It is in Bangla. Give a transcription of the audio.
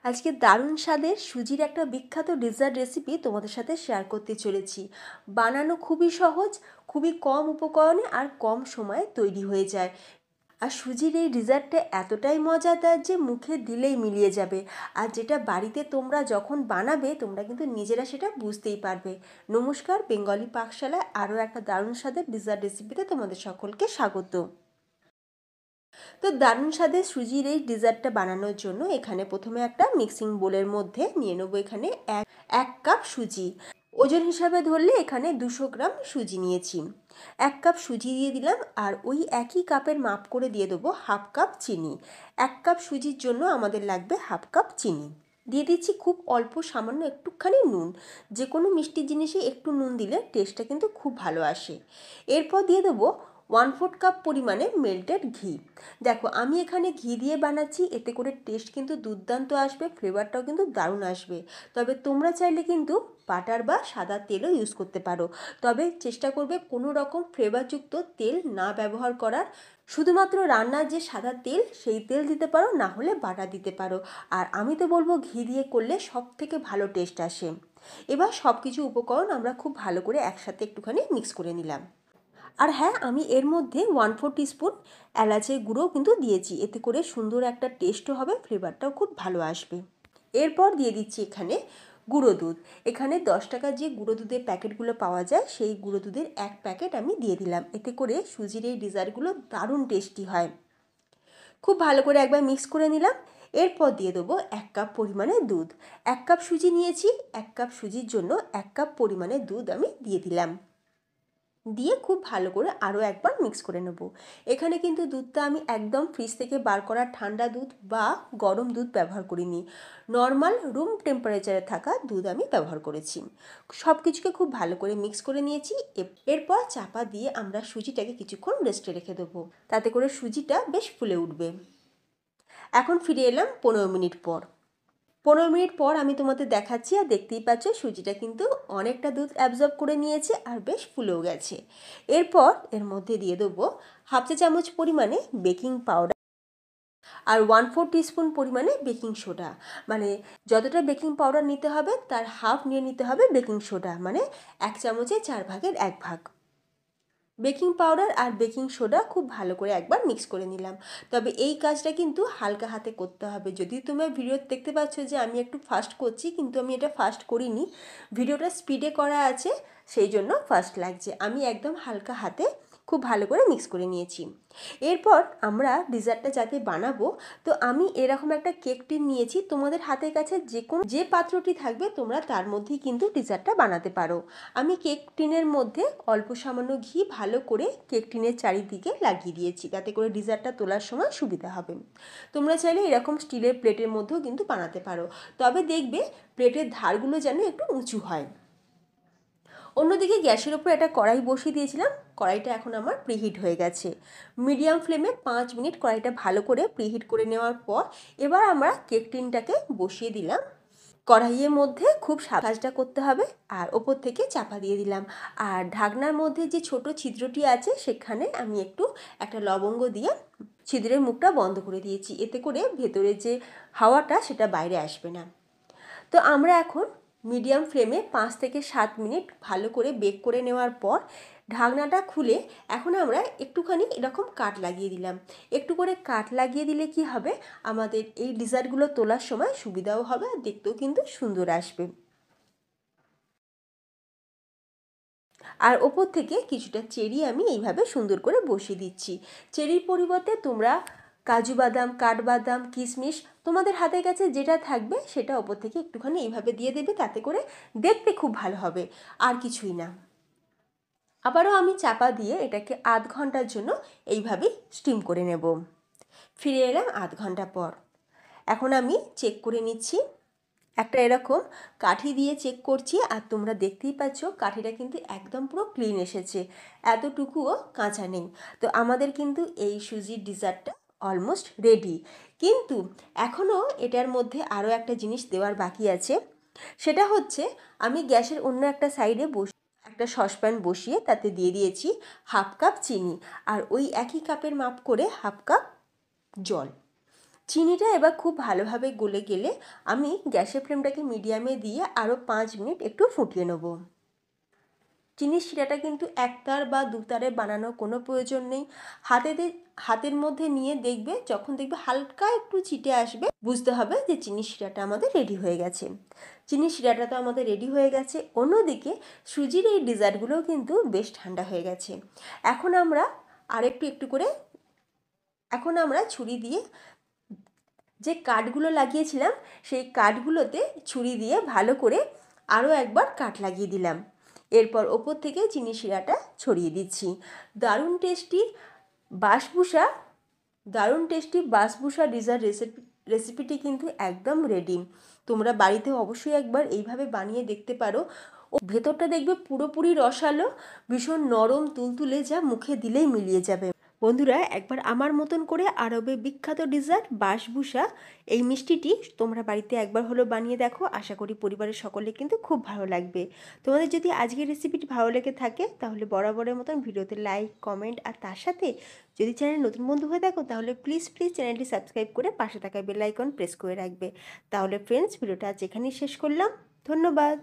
আজকে দারুণ স্বাদের সুজির একটা বিখ্যাত ডেজার্ট রেসিপি তোমাদের সাথে শেয়ার করতে চলেছি। বানানো খুবই সহজ, খুবই কম উপকরণে আর কম সময়ে তৈরি হয়ে যায়। আর সুজির এই ডেজার্টটা এতটাই মজাদার যে মুখে দিলেই মিলিয়ে যাবে। আর যেটা বাড়িতে তোমরা যখন বানাবে তোমরা কিন্তু নিজেরা সেটা বুঝতেই পারবে। নমস্কার, বেঙ্গলি পাকশালায় আরও একটা দারুণ স্বাদের ডেজার্ট রেসিপিতে তোমাদের সকলকে স্বাগত। তো দারুণ স্বাদের সুজির এই ডেজার্টটা বানানোর জন্য এখানে প্রথমে একটা মিক্সিং বোলের মধ্যে নিয়ে নেবো এখানে এক কাপ সুজি। ওজন হিসাবে ধরলে এখানে 200 গ্রাম সুজি নিয়েছি। 1 কাপ সুজি দিয়ে দিলাম, আর ওই একই কাপের মাপ করে দিয়ে দেবো হাফ কাপ চিনি। 1 কাপ সুজির জন্য আমাদের লাগবে হাফ কাপ চিনি। দিয়ে দিচ্ছি খুব অল্প সামান্য একটুখানি নুন। যে কোনো মিষ্টি জিনিসে একটু নুন দিলে টেস্টটা কিন্তু খুব ভালো আসে। এরপর দিয়ে দেবো 1/4 কাপ পরিমাণে মেল্টেড ঘি। দেখো আমি এখানে ঘি দিয়ে বানাচ্ছি, এতে করে টেস্ট কিন্তু দুর্দান্ত আসবে, ফ্লেভারটাও কিন্তু দারুণ আসবে। তবে তোমরা চাইলে কিন্তু বাটার বা সাদা তেলও ইউজ করতে পারো, তবে চেষ্টা করবে কোনো রকম ফ্লেভারযুক্ত তেল না ব্যবহার করার। শুধুমাত্র রান্নার যে সাদা তেল সেই তেল দিতে পারো, না হলে বাটার দিতে পারো। আর আমি তো বলবো ঘি দিয়ে করলে সব থেকে ভালো টেস্ট আসে। এবার সব কিছু উপকরণ আমরা খুব ভালো করে একসাথে একটুখানি মিক্স করে নিলাম। আর হ্যাঁ, আমি এর মধ্যে 1/4 টিস্পুন এলাচের গুঁড়োও কিন্তু দিয়েছি, এতে করে সুন্দর একটা টেস্টও হবে, ফ্লেভারটাও খুব ভালো আসবে। এরপর দিয়ে দিচ্ছি এখানে গুঁড়ো দুধ। এখানে 10 টাকার যে গুঁড়ো দুধের প্যাকেটগুলো পাওয়া যায় সেই গুঁড়ো দুধের 1 প্যাকেট আমি দিয়ে দিলাম, এতে করে সুজির এই ডেজার্টগুলো দারুণ টেস্টি হয়। খুব ভালো করে একবার মিক্স করে নিলাম। এরপর দিয়ে দেবো 1 কাপ পরিমাণে দুধ। 1 কাপ সুজি নিয়েছি, 1 কাপ সুজির জন্য 1 কাপ পরিমাণে দুধ আমি দিয়ে দিলাম। দিয়ে খুব ভালো করে আরও একবার মিক্স করে নেব। এখানে কিন্তু দুধটা আমি একদম ফ্রিজ থেকে বার করা ঠান্ডা দুধ বা গরম দুধ ব্যবহার করিনি, নর্মাল রুম টেম্পারেচারে থাকা দুধ আমি ব্যবহার করেছি। সব কিছুকে খুব ভালো করে মিক্স করে নিয়েছি। এরপর চাপা দিয়ে আমরা সুজিটাকে কিছুক্ষণ রেস্টে রেখে দেবো, তাতে করে সুজিটা বেশ ফুলে উঠবে। এখন ফিরে এলাম 15 মিনিট পর। 15 মিনিট পর আমি তোমাদের দেখাচ্ছি, আর দেখতেই পাচ্ছ সুজিটা কিন্তু অনেকটা দুধ অ্যাবজর্ব করে নিয়েছে আর বেশ ফুলেও গেছে। এরপর এর মধ্যে দিয়ে দেবো হাফ চা চামচ পরিমাণে বেকিং পাউডার আর 1/4 টিস্পুন পরিমাণে বেকিং সোডা। মানে যতটা বেকিং পাউডার নিতে হবে তার হাফ নিয়ে নিতে হবে বেকিং সোডা, মানে 1 চামচে 4 ভাগের 1 ভাগ। বেকিং পাউডার আর বেকিং সোডা খুব ভালো করে একবার মিক্স করে নিলাম। তবে এই কাজটা কিন্তু হালকা হাতে করতে হবে। যদি তোমরা ভিডিও দেখতে পাচ্ছ যে আমি একটু ফাস্ট করছি, কিন্তু আমি এটা ফাস্ট করিনি, ভিডিওটা স্পিডে করা আছে, সেই জন্য ফাস্ট লাগছে। আমি একদম হালকা হাতে খুব ভালো করে মিক্স করে নিয়েছি। এরপর আমরা ডেজার্টটা যাতে বানাবো, তো আমি এরকম একটা কেক টিন নিয়েছি। তোমাদের হাতের কাছে যে পাত্রটি থাকবে তোমরা তার মধ্যেই কিন্তু ডেজার্টটা বানাতে পারো। আমি কেক টিনের মধ্যে অল্প সামান্য ঘি ভালো করে কেক টিনের চারিদিকে লাগিয়ে দিয়েছি, তাতে করে ডেজার্টটা তোলার সময় সুবিধা হবে। তোমরা চাইলে এরকম স্টিলের প্লেটের মধ্যেও কিন্তু বানাতে পারো, তবে দেখবে প্লেটের ধারগুলো যেন একটু উঁচু হয়। অন্যদিকে গ্যাসের ওপর একটা কড়াই বসিয়ে দিয়েছিলাম। কড়াইটা এখন আমার প্রিহিট হয়ে গেছে। মিডিয়াম ফ্লেমে 5 মিনিট কড়াইটা ভালো করে প্রিহিট করে নেওয়ার পর এবার আমরা কেক টিনটাকে বসিয়ে দিলাম। কড়াইয়ের মধ্যে খুব কাজটা করতে হবে, আর ওপর থেকে চাপা দিয়ে দিলাম। আর ঢাকনার মধ্যে যে ছোট ছিদ্রটি আছে সেখানে আমি একটা লবঙ্গ দিয়ে ছিদ্রের মুখটা বন্ধ করে দিয়েছি, এতে করে ভেতরে যে হাওয়াটা সেটা বাইরে আসবে না। তো আমরা এখন মিডিয়াম ফ্লেমে 5 থেকে 7 মিনিট ভালো করে বেক করে নেওয়ার পর ঢাকনাটা খুলে এখন আমরা একটুখানি এরকম কাট লাগিয়ে দিলাম। একটু করে কাট লাগিয়ে দিলে কি হবে, আমাদের এই ডেজার্টগুলো তোলার সময় সুবিধাও হবে আর দেখতেও কিন্তু সুন্দর আসবে। আর ওপর থেকে কিছুটা চেরি আমি এইভাবে সুন্দর করে বসিয়ে দিচ্ছি। চেরির পরিবর্তে তোমরা কাজু বাদাম, কাঠবাদাম, কিশমিশ তোমাদের হাতের কাছে যেটা থাকবে সেটা ওপর থেকে একটুখানি এইভাবে দিয়ে দেবে, তাতে করে দেখতে খুব ভালো হবে, আর কিছুই না। আবারও আমি চাপা দিয়ে এটাকে আধ ঘন্টার জন্য এইভাবেই স্টিম করে নেব। ফিরে এলাম আধ ঘন্টা পর। এখন আমি চেক করে নিচ্ছি, একটা এরকম কাঠি দিয়ে চেক করছি, আর তোমরা দেখতেই পাচ্ছ কাঠিটা কিন্তু একদম পুরো ক্লিন এসেছে, এতটুকুও কাঁচা নেই। তো আমাদের কিন্তু এই সুজির ডেজার্টটা অলমোস্ট রেডি। কিন্তু এখনও এটার মধ্যে আরও একটা জিনিস দেওয়ার বাকি আছে। সেটা হচ্ছে আমি গ্যাসের অন্য একটা সাইডে একটা সসপ্যান বসিয়ে তাতে দিয়ে দিয়েছি হাফ কাপ চিনি, আর ওই একই কাপের মাপ করে হাফ কাপ জল। চিনিটা এবার খুব ভালোভাবে গলে গেলে আমি গ্যাসের ফ্লেমটাকে মিডিয়ামে দিয়ে আরও 5 মিনিট একটু ফুটিয়ে নেব। চিনির শিরাটা কিন্তু একতার বা দুতারে বানানোর কোনো প্রয়োজন নেই। হাতের মধ্যে নিয়ে দেখবে, যখন দেখবে হালকা একটু ছিটে আসবে, বুঝতে হবে যে চিনির শিরাটা আমাদের রেডি হয়ে গেছে। চিনির শিরাটা তো আমাদের রেডি হয়ে গেছে। অন্যদিকে সুজির এই ডেজার্টগুলোও কিন্তু বেশ ঠান্ডা হয়ে গেছে। এখন আমরা ছুরি দিয়ে যে কাঠগুলো লাগিয়েছিলাম সেই কাঠগুলোতে ছুরি দিয়ে ভালো করে আরও একবার কাঠ লাগিয়ে দিলাম। এরপর ওপর থেকে চিনি শিরাটা ছড়িয়ে দিচ্ছি। দারুণ টেস্টি বাসবুসা ডেজার্ট রেসিপিটি কিন্তু একদম রেডি। তোমরা বাড়িতে অবশ্যই একবার এইভাবে বানিয়ে দেখতে পারো। ও ভেতরটা দেখবে পুরোপুরি রসালো, ভীষণ নরম তুলতুলে, যা মুখে দিলেই মিলিয়ে যাবে। বন্ধুরা, একবার আমার মতন করে আরবের বিখ্যাত ডেজার্ট বাসবুসা এই মিষ্টিটি তোমরা বাড়িতে একবার হলো বানিয়ে দেখো। আশা করি পরিবারের সকলে কিন্তু খুব ভালো লাগবে। তোমাদের যদি আজকের রেসিপিটি ভালো লেগে থাকে তাহলে বরাবরের মতন ভিডিওতে লাইক, কমেন্ট আর তার সাথে যদি চ্যানেল নতুন বন্ধু হয়ে থাকো তাহলে প্লিজ চ্যানেলটি সাবস্ক্রাইব করে পাশে থাকা বেল আইকন প্রেস করে রাখবে। তাহলে ফ্রেন্ডস, ভিডিওটা আজ এখানেই শেষ করলাম। ধন্যবাদ।